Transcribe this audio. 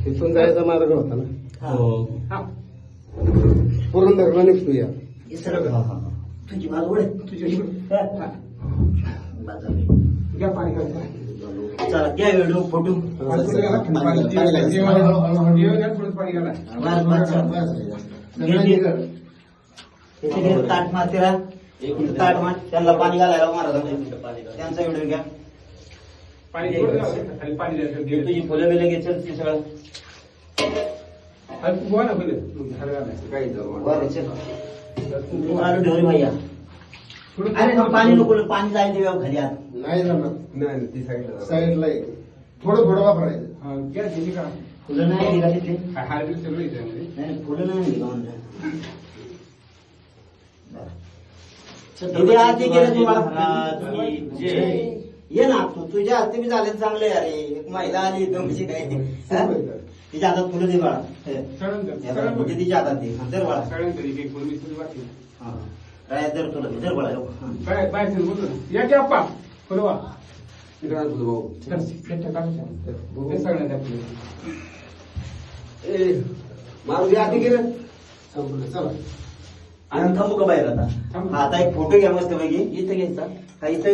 तिथून जायचा मार्ग होता ना. पुरंदरला निघतो या. तुझी बाजू तुझी घ्या पाणी चला घ्या व्हिडिओ फोटो ताट मार तिला ताट मार त्यांना पाणी घालायला महाराज त्यांचा व्हिडिओ घ्या. तुझी फुलं बिलं घे चल ती सगळं आलू ठेवली भैया. अरे पाणी नको पाणी जायचं देवा खाली आत नाही जमत. ती साईडला थोडं थोडं वापरायचं. फुलं नाही निघा तिथे नाही फुलं नाही निघा आधी गेलं तुम्हाला ये ना तू तुझ्या हाती बी झाले चांगले. अरे एक महिला आली एकदम कशी काय तिच्या हातात फुलं दे बाळा. तिच्या हातात दे दर बाळा काय दर तुला दर बाळा मारुती आधी गेलं. आणि थांबू का बाहेर आता. आता एक फोटो घ्या मस्त पैकी इथं घ्यायचा.